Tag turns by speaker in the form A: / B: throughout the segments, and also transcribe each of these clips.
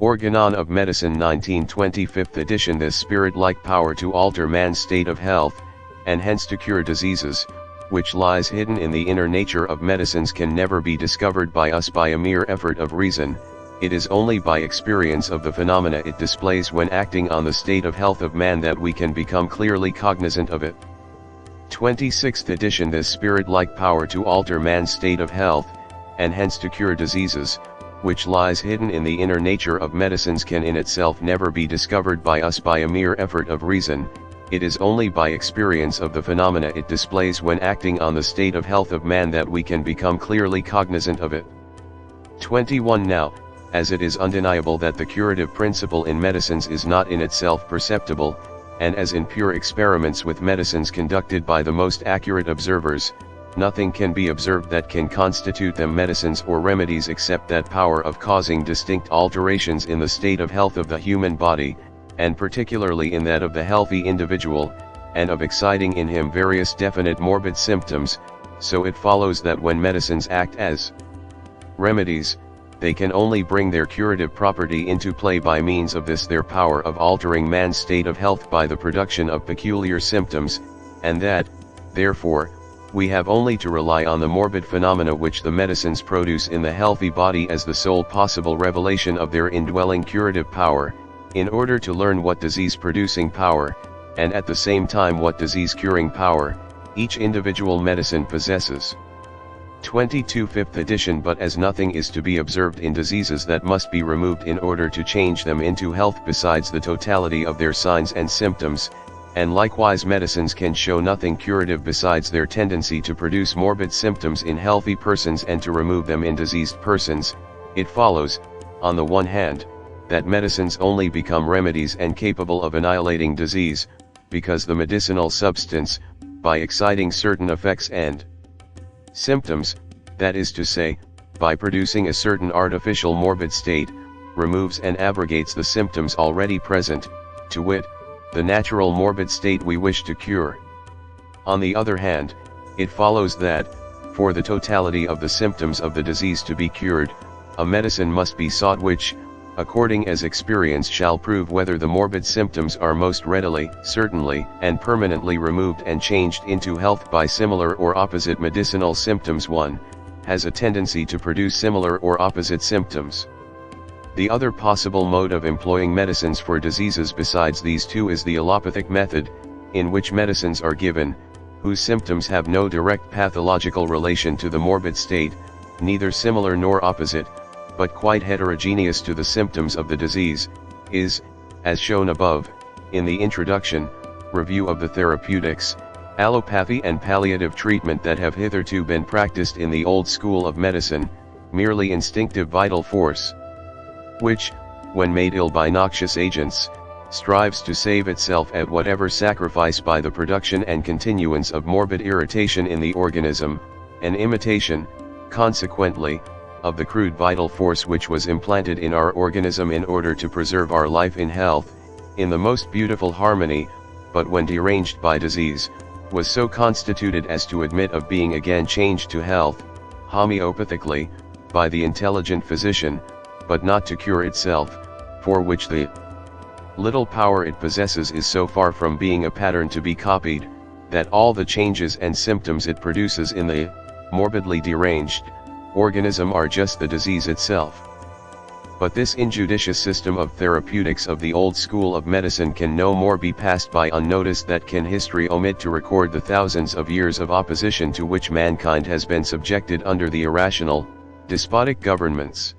A: Organon of Medicine 1920 5th edition. This spirit-like power to alter man's state of health, and hence to cure diseases, which lies hidden in the inner nature of medicines, can never be discovered by us by a mere effort of reason. It is only by experience of the phenomena it displays when acting on the state of health of man that we can become clearly cognizant of it. 26th edition. This spirit-like power to alter man's state of health, and hence to cure diseases, which lies hidden in the inner nature of medicines, can in itself never be discovered by us by a mere effort of reason. It is only by experience of the phenomena it displays when acting on the state of health of man that we can become clearly cognizant of it. 21. Now, as it is undeniable that the curative principle in medicines is not in itself perceptible, and as in pure experiments with medicines conducted by the most accurate observers, nothing can be observed that can constitute them medicines or remedies except that power of causing distinct alterations in the state of health of the human body, and particularly in that of the healthy individual, and of exciting in him various definite morbid symptoms, so it follows that when medicines act as remedies, they can only bring their curative property into play by means of this their power of altering man's state of health by the production of peculiar symptoms, and that, therefore, we have only to rely on the morbid phenomena which the medicines produce in the healthy body as the sole possible revelation of their indwelling curative power, in order to learn what disease-producing power, and at the same time what disease-curing power, each individual medicine possesses. 22 5th edition. But as nothing is to be observed in diseases that must be removed in order to change them into health besides the totality of their signs and symptoms, and likewise medicines can show nothing curative besides their tendency to produce morbid symptoms in healthy persons and to remove them in diseased persons, it follows, on the one hand, that medicines only become remedies and capable of annihilating disease, because the medicinal substance, by exciting certain effects and symptoms, that is to say, by producing a certain artificial morbid state, removes and abrogates the symptoms already present, to wit, the natural morbid state we wish to cure. On the other hand, it follows that, for the totality of the symptoms of the disease to be cured, a medicine must be sought which, according as experience shall prove whether the morbid symptoms are most readily, certainly, and permanently removed and changed into health by similar or opposite medicinal symptoms. One has a tendency to produce similar or opposite symptoms. The other possible mode of employing medicines for diseases besides these two is the allopathic method, in which medicines are given, whose symptoms have no direct pathological relation to the morbid state, neither similar nor opposite, but quite heterogeneous to the symptoms of the disease, is, as shown above, in the introduction, review of the therapeutics, allopathy and palliative treatment that have hitherto been practiced in the old school of medicine, merely instinctive vital force, which, when made ill by noxious agents, strives to save itself at whatever sacrifice by the production and continuance of morbid irritation in the organism, an imitation, consequently, of the crude vital force which was implanted in our organism in order to preserve our life in health, in the most beautiful harmony, but when deranged by disease, was so constituted as to admit of being again changed to health, homeopathically, by the intelligent physician, but not to cure itself, for which the little power it possesses is so far from being a pattern to be copied, that all the changes and symptoms it produces in the morbidly deranged organism are just the disease itself. But this injudicious system of therapeutics of the old school of medicine can no more be passed by unnoticed than can history omit to record the thousands of years of opposition to which mankind has been subjected under the irrational, despotic governments.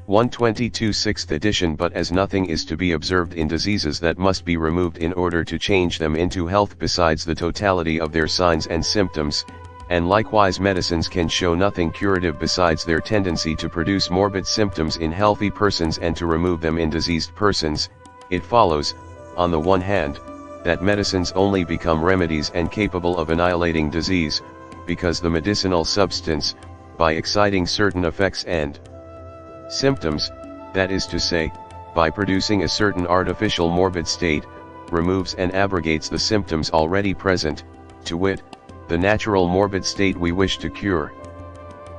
A: 122 6th edition. But as nothing is to be observed in diseases that must be removed in order to change them into health besides the totality of their signs and symptoms, and likewise medicines can show nothing curative besides their tendency to produce morbid symptoms in healthy persons and to remove them in diseased persons, it follows, on the one hand, that medicines only become remedies and capable of annihilating disease, because the medicinal substance, by exciting certain effects and symptoms, that is to say, by producing a certain artificial morbid state, removes and abrogates the symptoms already present, to wit, the natural morbid state we wish to cure.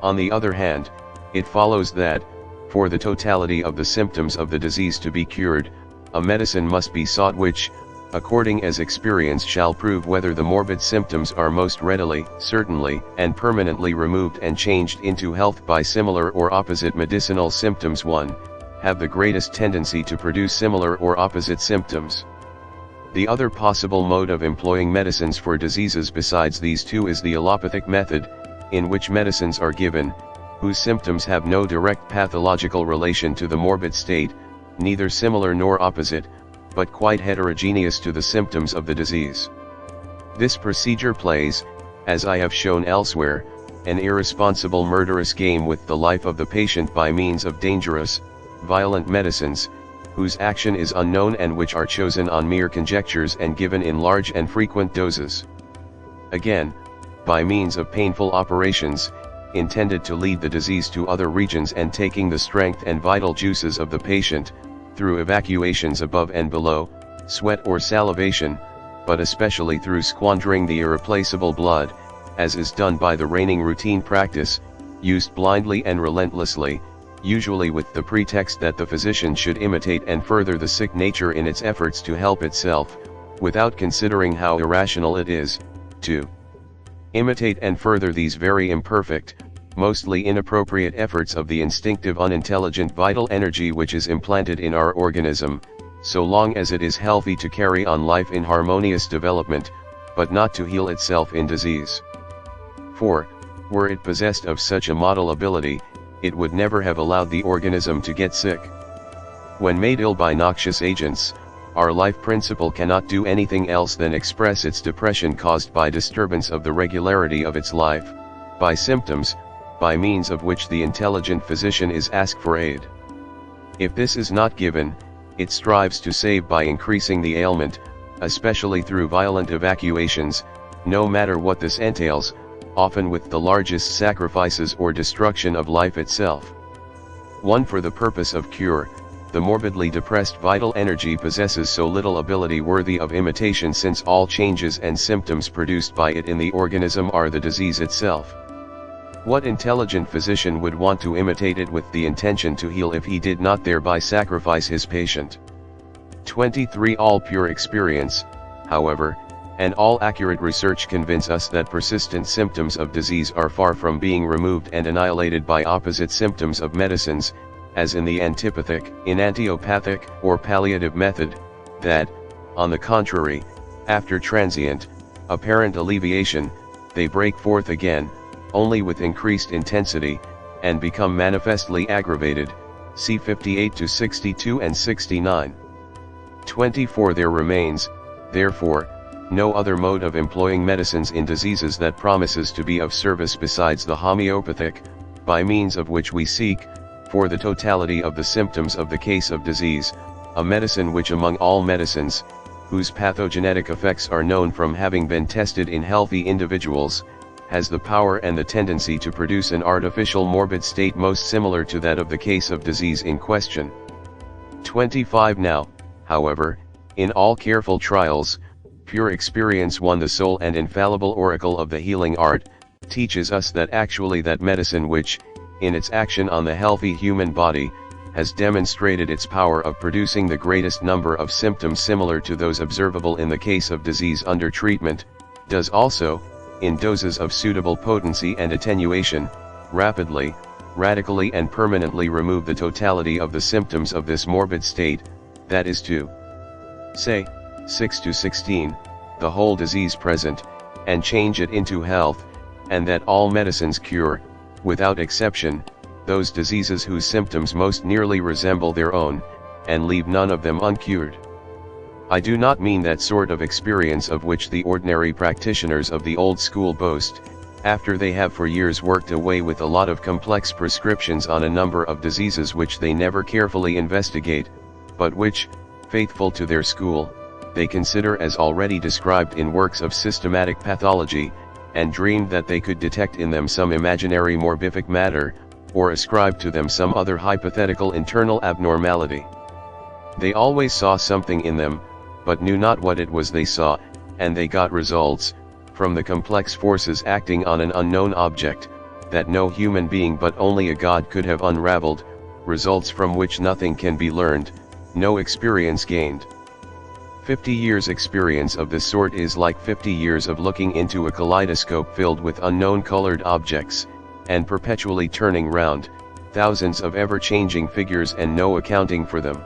A: On the other hand, it follows that, For the totality of the symptoms of the disease to be cured, a medicine must be sought which, according as experience shall prove whether the morbid symptoms are most readily, certainly, and permanently removed and changed into health by similar or opposite medicinal symptoms. 1. Have the greatest tendency to produce similar or opposite symptoms. The other possible mode of employing medicines for diseases besides these two is the allopathic method, in which medicines are given, whose symptoms have no direct pathological relation to the morbid state, neither similar nor opposite, but quite heterogeneous to the symptoms of the disease. This procedure plays, as I have shown elsewhere, an irresponsible murderous game with the life of the patient by means of dangerous, violent medicines, whose action is unknown and which are chosen on mere conjectures and given in large and frequent doses. Again, by means of painful operations, intended to lead the disease to other regions and taking the strength and vital juices of the patient, through evacuations above and below, sweat or salivation, but especially through squandering the irreplaceable blood, as is done by the reigning routine practice, used blindly and relentlessly, usually with the pretext that the physician should imitate and further the sick nature in its efforts to help itself, without considering how irrational it is, to imitate and further these very imperfect, mostly inappropriate efforts of the instinctive unintelligent vital energy which is implanted in our organism, so long as it is healthy to carry on life in harmonious development, but not to heal itself in disease. For, were it possessed of such a model ability, it would never have allowed the organism to get sick. When made ill by noxious agents, our life principle cannot do anything else than express its depression caused by disturbance of the regularity of its life, by symptoms, by means of which the intelligent physician is asked for aid. If this is not given, it strives to save by increasing the ailment, especially through violent evacuations, no matter what this entails, often with the largest sacrifices or destruction of life itself. 1. For the purpose of cure, the morbidly depressed vital energy possesses so little ability worthy of imitation, since all changes and symptoms produced by it in the organism are the disease itself. What intelligent physician would want to imitate it with the intention to heal if he did not thereby sacrifice his patient? 23. All pure experience, however, and all accurate research convince us that persistent symptoms of disease are far from being removed and annihilated by opposite symptoms of medicines, as in the antipathic, enantiopathic, or palliative method, that, on the contrary, after transient, apparent alleviation, they break forth again, only with increased intensity, and become manifestly aggravated, see 58 to 62 and 69. 24. There remains, therefore, no other mode of employing medicines in diseases that promises to be of service besides the homeopathic, by means of which we seek, for the totality of the symptoms of the case of disease, a medicine which among all medicines, whose pathogenetic effects are known from having been tested in healthy individuals, has the power and the tendency to produce an artificial morbid state most similar to that of the case of disease in question. 25. Now, however, in all careful trials, pure experience, 1. The sole and infallible oracle of the healing art, teaches us that actually that medicine which, in its action on the healthy human body, has demonstrated its power of producing the greatest number of symptoms similar to those observable in the case of disease under treatment, does also, in doses of suitable potency and attenuation, rapidly, radically and permanently remove the totality of the symptoms of this morbid state, that is to say, 6 to 16, the whole disease present, and change it into health, and that all medicines cure, without exception, those diseases whose symptoms most nearly resemble their own, and leave none of them uncured. I do not mean that sort of experience of which the ordinary practitioners of the old school boast, after they have for years worked away with a lot of complex prescriptions on a number of diseases which they never carefully investigate, but which, faithful to their school, they consider as already described in works of systematic pathology, and dreamed that they could detect in them some imaginary morbific matter, or ascribe to them some other hypothetical internal abnormality. They always saw something in them, but knew not what it was they saw, and they got results, from the complex forces acting on an unknown object, that no human being but only a god could have unraveled, results from which nothing can be learned, no experience gained. 50 years experience of this sort is like 50 years of looking into a kaleidoscope filled with unknown colored objects, and perpetually turning round, thousands of ever-changing figures and no accounting for them.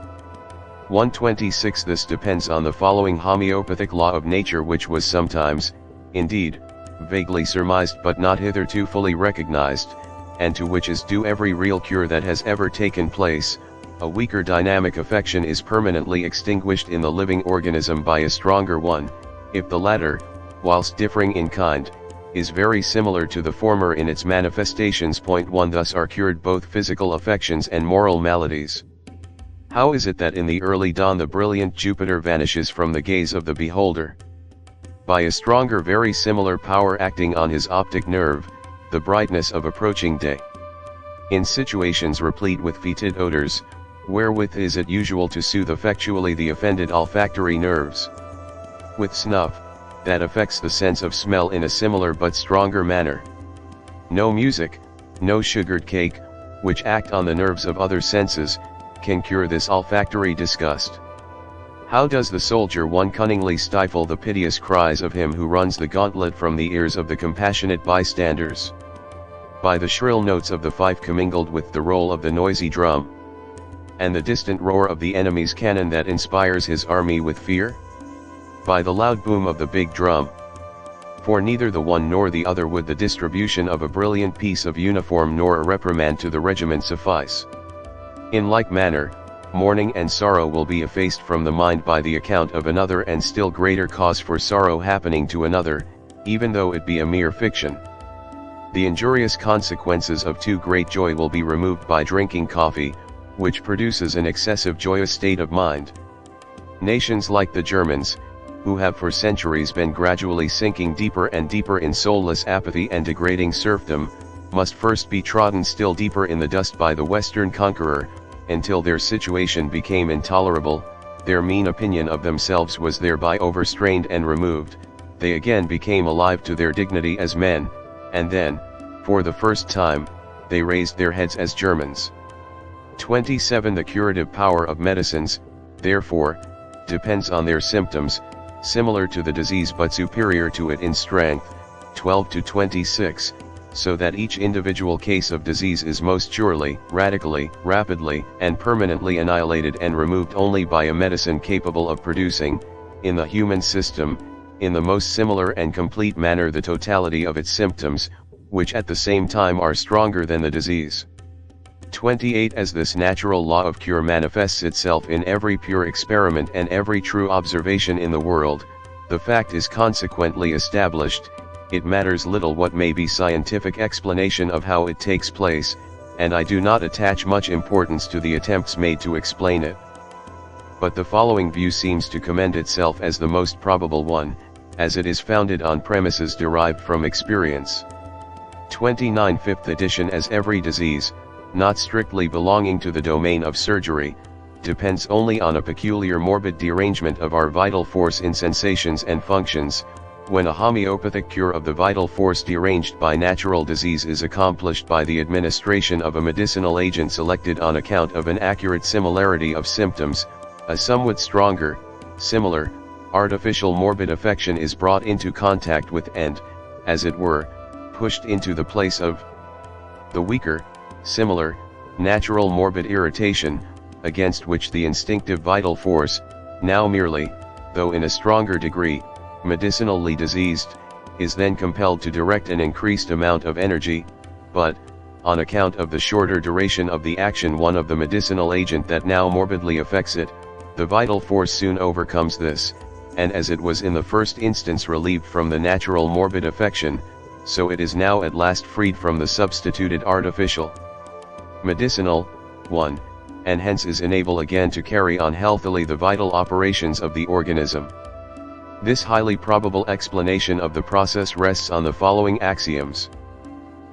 A: 126. This depends on the following homeopathic law of nature, which was sometimes, indeed, vaguely surmised but not hitherto fully recognized, and to which is due every real cure that has ever taken place. A weaker dynamic affection is permanently extinguished in the living organism by a stronger one, if the latter, whilst differing in kind, is very similar to the former in its manifestations. 1 Thus are cured both physical affections and moral maladies. How is it that in the early dawn the brilliant Jupiter vanishes from the gaze of the beholder? By a stronger very similar power acting on his optic nerve, the brightness of approaching day. In situations replete with fetid odors, wherewith is it usual to soothe effectually the offended olfactory nerves? With snuff, that affects the sense of smell in a similar but stronger manner. No music, no sugared cake, which act on the nerves of other senses, can cure this olfactory disgust. How does the soldier one cunningly stifle the piteous cries of him who runs the gauntlet from the ears of the compassionate bystanders? By the shrill notes of the fife commingled with the roll of the noisy drum, and the distant roar of the enemy's cannon that inspires his army with fear? By the loud boom of the big drum. For neither the one nor the other would the distribution of a brilliant piece of uniform nor a reprimand to the regiment suffice. In like manner, mourning and sorrow will be effaced from the mind by the account of another and still greater cause for sorrow happening to another, even though it be a mere fiction. The injurious consequences of too great joy will be removed by drinking coffee, which produces an excessive joyous state of mind. Nations like the Germans, who have for centuries been gradually sinking deeper and deeper in soulless apathy and degrading serfdom, must first be trodden still deeper in the dust by the Western conqueror, until their situation became intolerable, their mean opinion of themselves was thereby overstrained and removed, they again became alive to their dignity as men, and then, for the first time, they raised their heads as Germans. 27 The curative power of medicines, therefore, depends on their symptoms, similar to the disease but superior to it in strength. 12-26, so that each individual case of disease is most surely, radically, rapidly, and permanently annihilated and removed only by a medicine capable of producing, in the human system, in the most similar and complete manner the totality of its symptoms, which at the same time are stronger than the disease. 28 As this natural law of cure manifests itself in every pure experiment and every true observation in the world, the fact is consequently established, it matters little what may be scientific explanation of how it takes place, and I do not attach much importance to the attempts made to explain it. But the following view seems to commend itself as the most probable one, as it is founded on premises derived from experience. 29 5th edition As every disease, not strictly belonging to the domain of surgery, depends only on a peculiar morbid derangement of our vital force in sensations and functions, when a homeopathic cure of the vital force deranged by natural disease is accomplished by the administration of a medicinal agent selected on account of an accurate similarity of symptoms, a somewhat stronger, similar, artificial morbid affection is brought into contact with and, as it were, pushed into the place of the weaker, similar, natural morbid irritation, against which the instinctive vital force, now merely, though in a stronger degree, medicinally diseased, is then compelled to direct an increased amount of energy, but, on account of the shorter duration of the action one of the medicinal agent that now morbidly affects it, the vital force soon overcomes this, and as it was in the first instance relieved from the natural morbid affection, so it is now at last freed from the substituted artificial medicinal one, and hence is enabled again to carry on healthily the vital operations of the organism. This highly probable explanation of the process rests on the following axioms.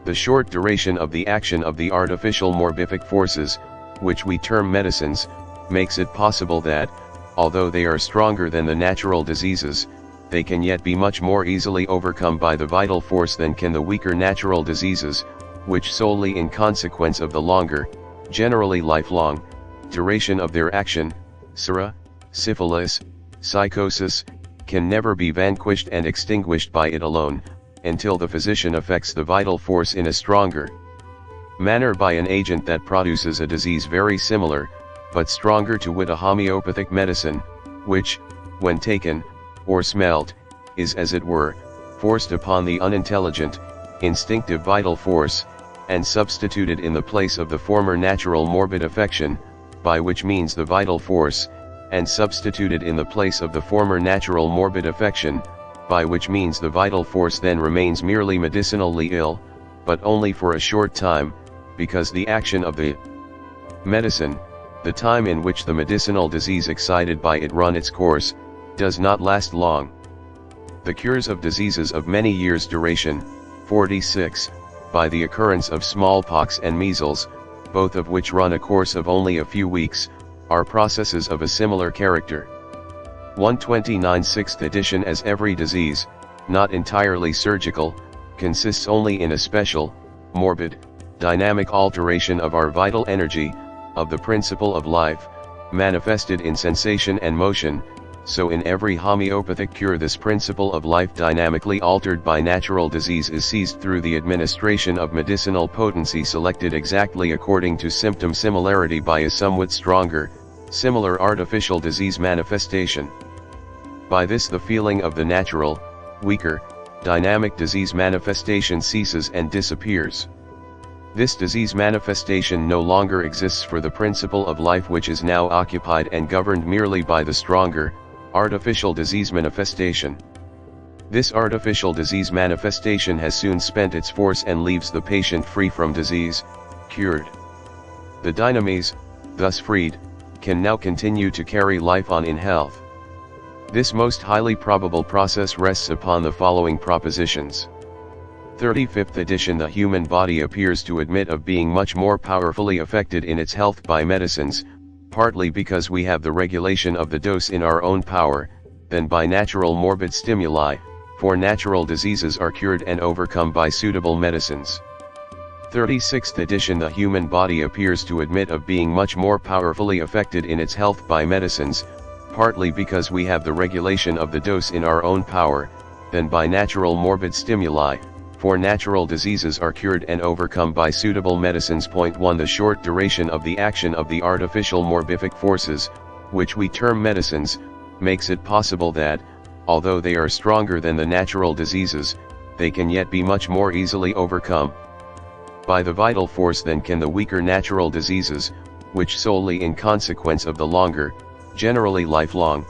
A: The short duration of the action of the artificial morbific forces, which we term medicines, makes it possible that, although they are stronger than the natural diseases, they can yet be much more easily overcome by the vital force than can the weaker natural diseases, which solely in consequence of the longer, generally lifelong, duration of their action, syphilis, psychosis, can never be vanquished and extinguished by it alone, until the physician affects the vital force in a stronger manner by an agent that produces a disease very similar, but stronger, to wit a homeopathic medicine, which, when taken, or smelt, is as it were, forced upon the unintelligent, instinctive vital force, and substituted in the place of the former natural morbid affection, by which means the vital force, and substituted in the place of the former natural morbid affection, by which means the vital force then remains merely medicinally ill, but only for a short time, because the action of the medicine, the time in which the medicinal disease excited by it run its course, does not last long. The cures of diseases of many years' duration, 46, by the occurrence of smallpox and measles, both of which run a course of only a few weeks, are processes of a similar character. 129 6th edition. As every disease, not entirely surgical, consists only in a special, morbid, dynamic alteration of our vital energy, of the principle of life, manifested in sensation and motion, so in every homeopathic cure this principle of life dynamically altered by natural disease is seized through the administration of medicinal potency selected exactly according to symptom similarity by a somewhat stronger, similar artificial disease manifestation. By this the feeling of the natural, weaker, dynamic disease manifestation ceases and disappears. This disease manifestation no longer exists for the principle of life, which is now occupied and governed merely by the stronger, artificial disease manifestation. This artificial disease manifestation has soon spent its force and leaves the patient free from disease, cured. The dynamis, thus freed, can now continue to carry life on in health. This most highly probable process rests upon the following propositions. 35th edition. The human body appears to admit of being much more powerfully affected in its health by medicines, partly because we have the regulation of the dose in our own power, than by natural morbid stimuli, for natural diseases are cured and overcome by suitable medicines. 36th edition. The human body appears to admit of being much more powerfully affected in its health by medicines, partly because we have the regulation of the dose in our own power, than by natural morbid stimuli, for natural diseases are cured and overcome by suitable medicines. 1. The short duration of the action of the artificial morbific forces, which we term medicines, makes it possible that, although they are stronger than the natural diseases, they can yet be much more easily overcome by the vital force than can the weaker natural diseases, which solely in consequence of the longer, generally lifelong,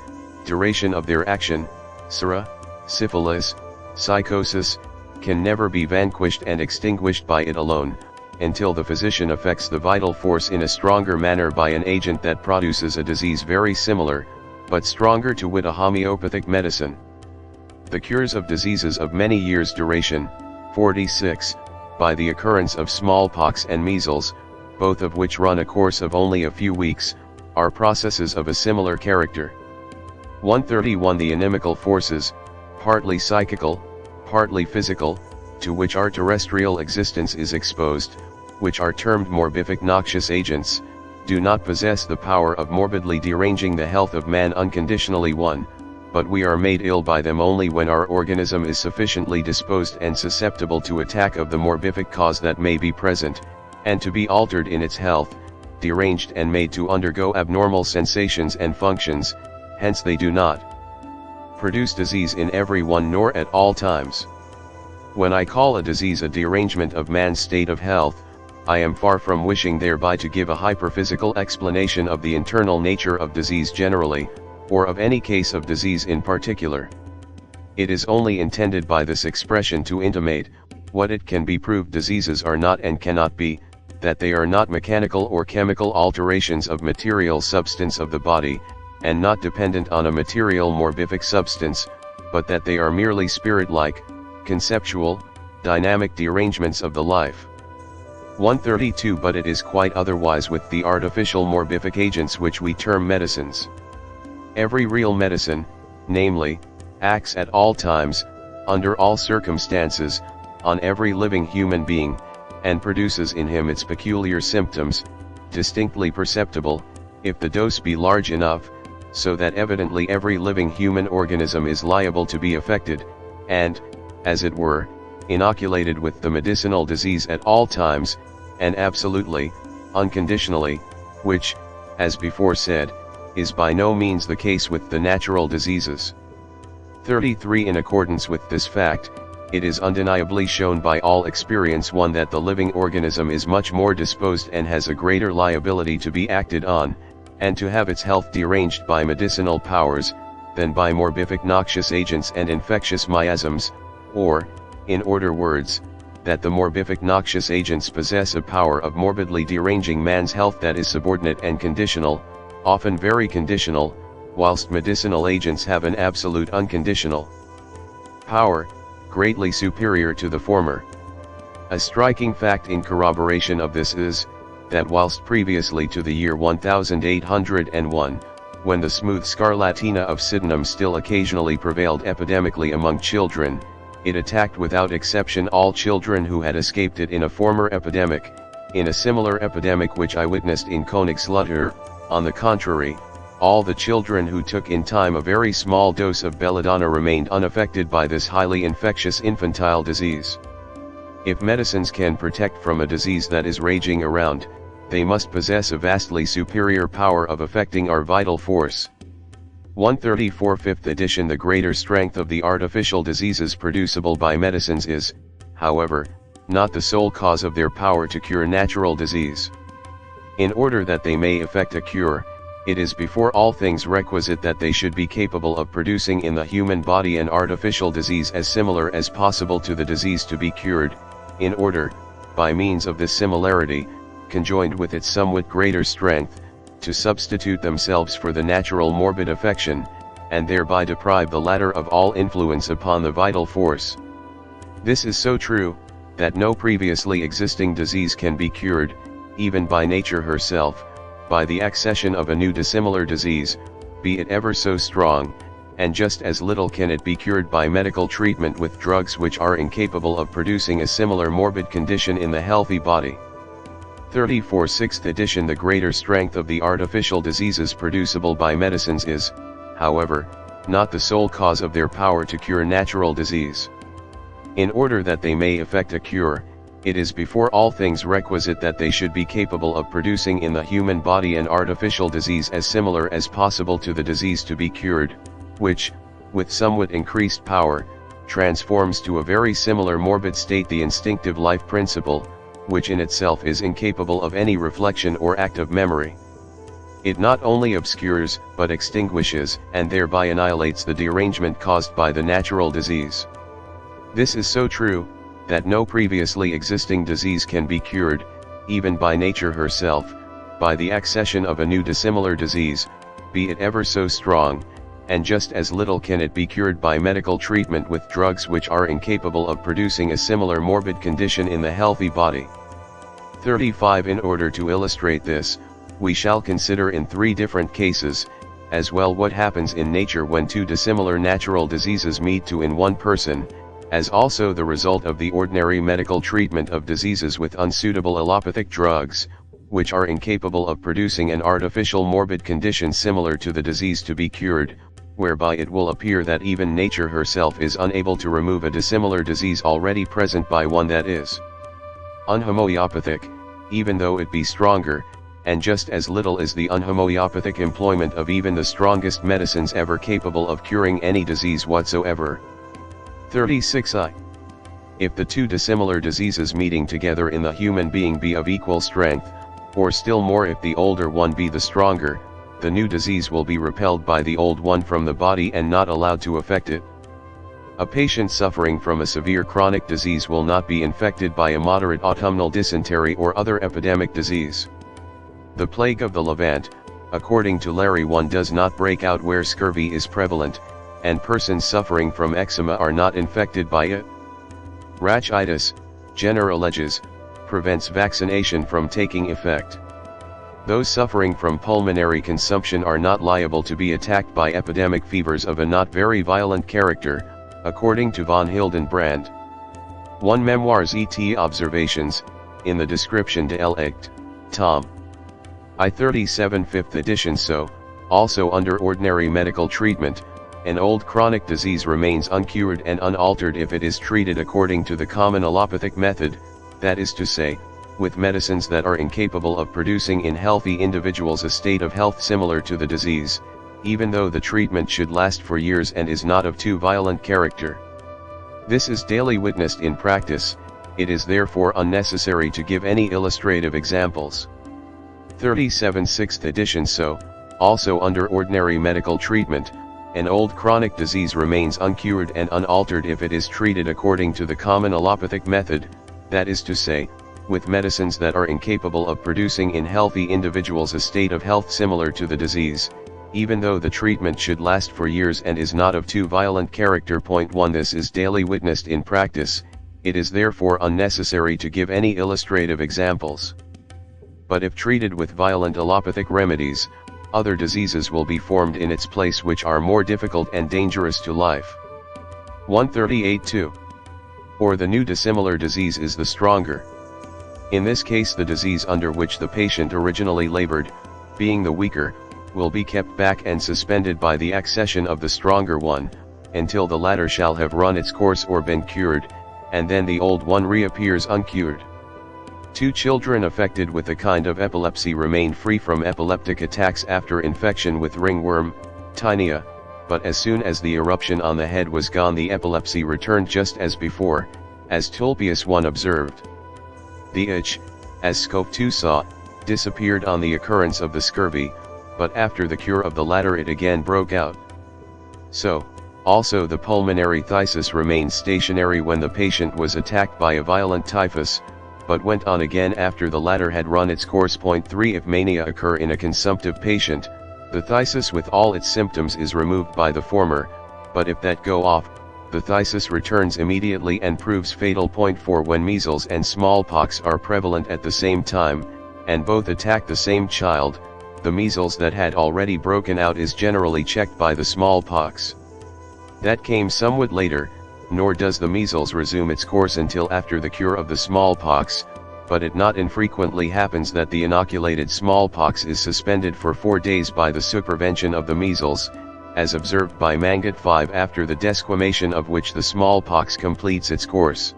A: duration of their action, syphilis, psychosis, can never be vanquished and extinguished by it alone, until the physician affects the vital force in a stronger manner by an agent that produces a disease very similar, but stronger, to wit a homeopathic medicine. The cures of diseases of many years' duration, 46, by the occurrence of smallpox and measles, both of which run a course of only a few weeks, are processes of a similar character. 131. The inimical forces, partly psychical, partly physical, to which our terrestrial existence is exposed, which are termed morbific noxious agents, do not possess the power of morbidly deranging the health of man unconditionally. 1. But we are made ill by them only when our organism is sufficiently disposed and susceptible to attack of the morbific cause that may be present, and to be altered in its health, deranged and made to undergo abnormal sensations and functions, hence they do not produce disease in every one nor at all times. When I call a disease a derangement of man's state of health, I am far from wishing thereby to give a hyperphysical explanation of the internal nature of disease generally, or of any case of disease in particular. It is only intended by this expression to intimate, what it can be proved diseases are not and cannot be, that they are not mechanical or chemical alterations of material substance of the body, and not dependent on a material morbific substance, but that they are merely spirit-like, conceptual, dynamic derangements of the life. 132. But it is quite otherwise with the artificial morbific agents which we term medicines. Every real medicine, namely, acts at all times, under all circumstances, on every living human being, and produces in him its peculiar symptoms, distinctly perceptible, if the dose be large enough, so that evidently every living human organism is liable to be affected, and, as it were, inoculated with the medicinal disease at all times, and absolutely, unconditionally, which, as before said, is by no means the case with the natural diseases. 33. In accordance with this fact, it is undeniably shown by all experience 1 that the living organism is much more disposed and has a greater liability to be acted on, and to have its health deranged by medicinal powers, than by morbific noxious agents and infectious miasms, or, in other words, that the morbific noxious agents possess a power of morbidly deranging man's health that is subordinate and conditional, often very conditional, whilst medicinal agents have an absolute unconditional power, greatly superior to the former. A striking fact in corroboration of this is, that whilst previously to the year 1801, when the smooth scarlatina of Sydenham still occasionally prevailed epidemically among children, it attacked without exception all children who had escaped it in a former epidemic. In a similar epidemic which I witnessed in Königslutter, on the contrary, all the children who took in time a very small dose of belladonna remained unaffected by this highly infectious infantile disease. If medicines can protect from a disease that is raging around, they must possess a vastly superior power of affecting our vital force. 134. 5th edition. The greater strength of the artificial diseases producible by medicines is, however, not the sole cause of their power to cure natural disease. In order that they may effect a cure, it is before all things requisite that they should be capable of producing in the human body an artificial disease as similar as possible to the disease to be cured, in order, by means of this similarity, conjoined with its somewhat greater strength, to substitute themselves for the natural morbid affection, and thereby deprive the latter of all influence upon the vital force. This is so true, that no previously existing disease can be cured, even by nature herself, by the accession of a new dissimilar disease, be it ever so strong, and just as little can it be cured by medical treatment with drugs which are incapable of producing a similar morbid condition in the healthy body. 34. 6th edition. The greater strength of the artificial diseases producible by medicines is, however, not the sole cause of their power to cure natural disease. In order that they may effect a cure, it is before all things requisite that they should be capable of producing in the human body an artificial disease as similar as possible to the disease to be cured, which, with somewhat increased power, transforms to a very similar morbid state the instinctive life principle, which in itself is incapable of any reflection or act of memory. It not only obscures, but extinguishes, and thereby annihilates the derangement caused by the natural disease. This is so true, that no previously existing disease can be cured, even by nature herself, by the accession of a new dissimilar disease, be it ever so strong, and just as little can it be cured by medical treatment with drugs which are incapable of producing a similar morbid condition in the healthy body. 35. In order to illustrate this, we shall consider in 3 different cases, as well what happens in nature when 2 dissimilar natural diseases meet to in one person, as also the result of the ordinary medical treatment of diseases with unsuitable allopathic drugs, which are incapable of producing an artificial morbid condition similar to the disease to be cured, whereby it will appear that even nature herself is unable to remove a dissimilar disease already present by one that is unhomeopathic, even though it be stronger, and just as little is the unhomeopathic employment of even the strongest medicines ever capable of curing any disease whatsoever. 36i. If the 2 dissimilar diseases meeting together in the human being be of equal strength, or still more if the older one be the stronger, the new disease will be repelled by the old one from the body and not allowed to affect it. A patient suffering from a severe chronic disease will not be infected by a moderate autumnal dysentery or other epidemic disease. The plague of the Levant, according to Larry 1, does not break out where scurvy is prevalent, and persons suffering from eczema are not infected by it. Rachitis, Jenner alleges, prevents vaccination from taking effect. Those suffering from pulmonary consumption are not liable to be attacked by epidemic fevers of a not very violent character, according to von Hildenbrand. 1 Memoirs et Observations, in the description de l'Egt, Tom. I-37 5th edition. So, also under ordinary medical treatment, an old chronic disease remains uncured and unaltered if it is treated according to the common allopathic method, that is to say, with medicines that are incapable of producing in healthy individuals a state of health similar to the disease, even though the treatment should last for years and is not of too violent character. This is daily witnessed in practice. It is therefore unnecessary to give any illustrative examples. 37 6th edition. So, also under ordinary medical treatment, an old chronic disease remains uncured and unaltered if it is treated according to the common allopathic method, that is to say, with medicines that are incapable of producing in healthy individuals a state of health similar to the disease, even though the treatment should last for years and is not of too violent character. Point 1. This is daily witnessed in practice. It is therefore unnecessary to give any illustrative examples. But if treated with violent allopathic remedies, other diseases will be formed in its place which are more difficult and dangerous to life. 138-2. Or the new dissimilar disease is the stronger. In this case the disease under which the patient originally labored, being the weaker, will be kept back and suspended by the accession of the stronger one, until the latter shall have run its course or been cured, and then the old one reappears uncured. 2 children affected with a kind of epilepsy remain free from epileptic attacks after infection with ringworm, tinea, but as soon as the eruption on the head was gone the epilepsy returned just as before, as Tulpius 1 observed. The itch, as Scope 2 saw, disappeared on the occurrence of the scurvy, but after the cure of the latter it again broke out. So, also the pulmonary phthisis remained stationary when the patient was attacked by a violent typhus, but went on again after the latter had run its course. Point 3. If mania occur in a consumptive patient, the phthisis with all its symptoms is removed by the former, but if that go off, the phthisis returns immediately and proves fatal. Point 4. When measles and smallpox are prevalent at the same time, and both attack the same child, the measles that had already broken out is generally checked by the smallpox. That came somewhat later, nor does the measles resume its course until after the cure of the smallpox, but it not infrequently happens that the inoculated smallpox is suspended for 4 days by the supervention of the measles, as observed by Mangat 5, after the desquamation of which the smallpox completes its course.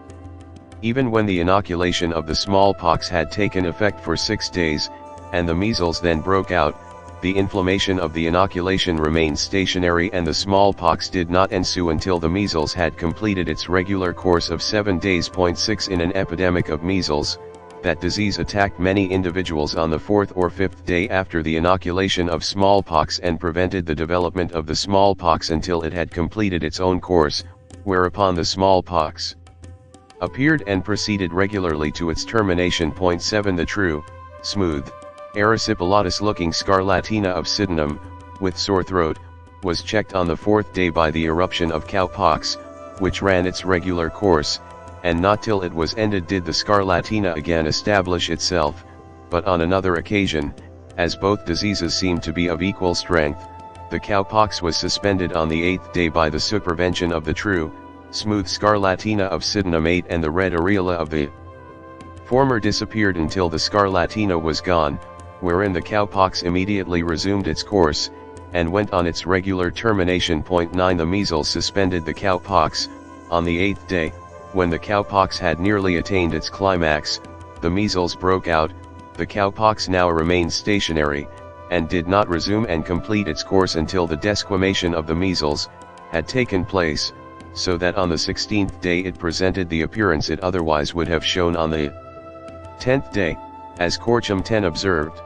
A: Even when the inoculation of the smallpox had taken effect for 6 days, and the measles then broke out, the inflammation of the inoculation remained stationary and the smallpox did not ensue until the measles had completed its regular course of 7 days. Point 6. In an epidemic of measles, that disease attacked many individuals on the 4th or 5th day after the inoculation of smallpox and prevented the development of the smallpox until it had completed its own course, whereupon the smallpox appeared and proceeded regularly to its termination. Point 7. The true, smooth, erysipelatous-looking scarlatina of Sydenham, with sore throat, was checked on the 4th day by the eruption of cowpox, which ran its regular course, and not till it was ended did the scarlatina again establish itself, but on another occasion, as both diseases seemed to be of equal strength, the cowpox was suspended on the 8th day by the supervention of the true, smooth scarlatina of Sydenham 8, and the red areola of the former disappeared until the scarlatina was gone, wherein the cowpox immediately resumed its course, and went on its regular termination. Point 9. The measles suspended the cowpox, on the 8th day, when the cowpox had nearly attained its climax, the measles broke out, the cowpox now remained stationary, and did not resume and complete its course until the desquamation of the measles had taken place, so that on the 16th day it presented the appearance it otherwise would have shown on the 10th day, as Corcham 10 observed.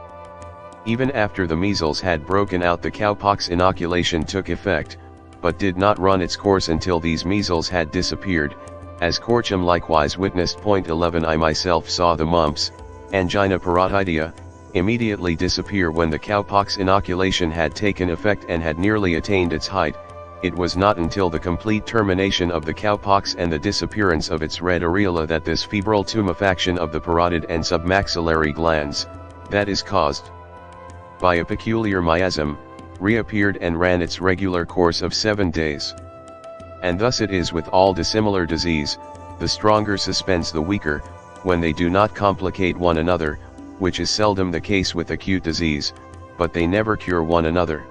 A: Even after the measles had broken out the cowpox inoculation took effect, but did not run its course until these measles had disappeared, as Corcham likewise witnessed. Point 11. I myself saw the mumps, angina parotidia, immediately disappear when the cowpox inoculation had taken effect and had nearly attained its height. It was not until the complete termination of the cowpox and the disappearance of its red areola that this febrile tumefaction of the parotid and submaxillary glands, that is caused by a peculiar miasm, reappeared and ran its regular course of 7 days. And thus it is with all dissimilar disease, the stronger suspends the weaker, when they do not complicate one another, which is seldom the case with acute disease, but they never cure one another.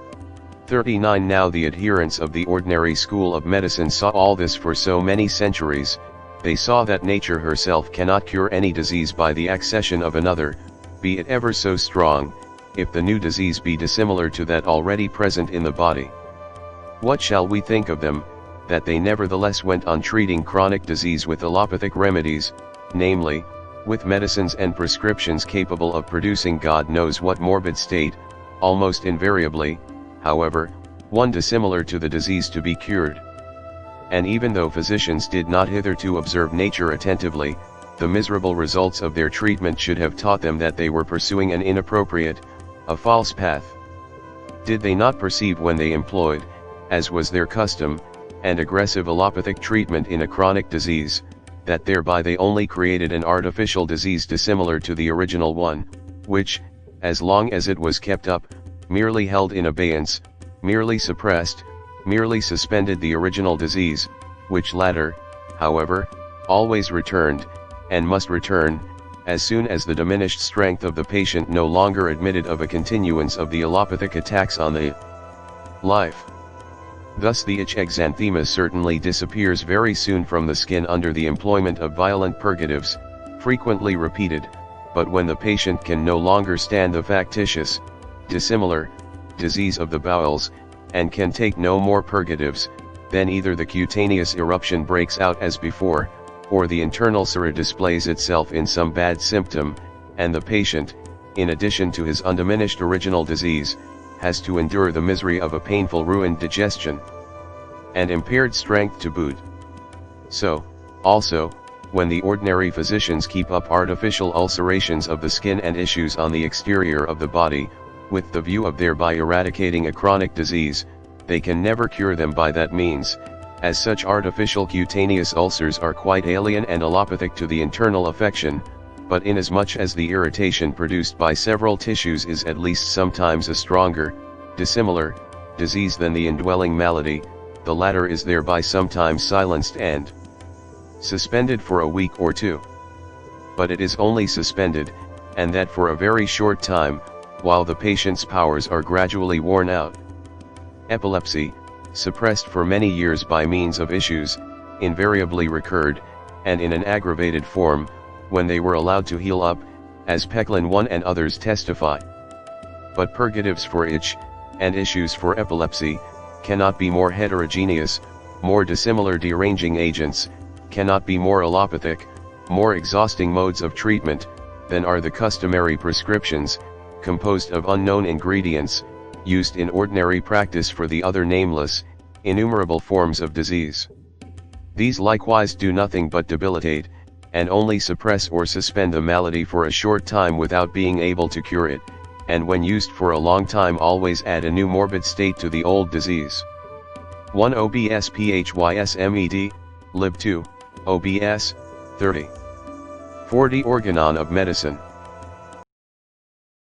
A: 39. Now the adherents of the ordinary school of medicine saw all this for so many centuries. They saw that nature herself cannot cure any disease by the accession of another, be it ever so strong, if the new disease be dissimilar to that already present in the body. What shall we think of them, that they nevertheless went on treating chronic disease with allopathic remedies, namely, with medicines and prescriptions capable of producing God knows what morbid state, almost invariably, however, one dissimilar to the disease to be cured. And even though physicians did not hitherto observe nature attentively, the miserable results of their treatment should have taught them that they were pursuing an inappropriate, a false path. Did they not perceive when they employed, as was their custom, an aggressive allopathic treatment in a chronic disease, that thereby they only created an artificial disease dissimilar to the original one, which, as long as it was kept up, merely held in abeyance, merely suppressed, merely suspended the original disease, which latter, however, always returned, and must return, as soon as the diminished strength of the patient no longer admitted of a continuance of the allopathic attacks on the life. Thus the itch exanthema certainly disappears very soon from the skin under the employment of violent purgatives, frequently repeated, but when the patient can no longer stand the factitious, dissimilar, disease of the bowels, and can take no more purgatives, then either the cutaneous eruption breaks out as before, or the internal sore displays itself in some bad symptom, and the patient, in addition to his undiminished original disease, has to endure the misery of a painful ruined digestion, and impaired strength to boot. So, also, when the ordinary physicians keep up artificial ulcerations of the skin and issues on the exterior of the body, with the view of thereby eradicating a chronic disease, they can never cure them by that means, as such artificial cutaneous ulcers are quite alien and allopathic to the internal affection, but inasmuch as the irritation produced by several tissues is at least sometimes a stronger, dissimilar, disease than the indwelling malady, the latter is thereby sometimes silenced and suspended for a week or two. But it is only suspended, and that for a very short time, while the patient's powers are gradually worn out. Epilepsy, suppressed for many years by means of issues, invariably recurred, and in an aggravated form, when they were allowed to heal up, as Pechlin 1 and others testify. But purgatives for itch, and issues for epilepsy, cannot be more heterogeneous, more dissimilar deranging agents, cannot be more allopathic, more exhausting modes of treatment, than are the customary prescriptions, composed of unknown ingredients, used in ordinary practice for the other nameless, innumerable forms of disease. These likewise do nothing but debilitate, and only suppress or suspend the malady for a short time without being able to cure it, and when used for a long time always add a new morbid state to the old disease. 1 OBS PHYSMED, Lib 2, OBS, 30. 40 Organon of Medicine.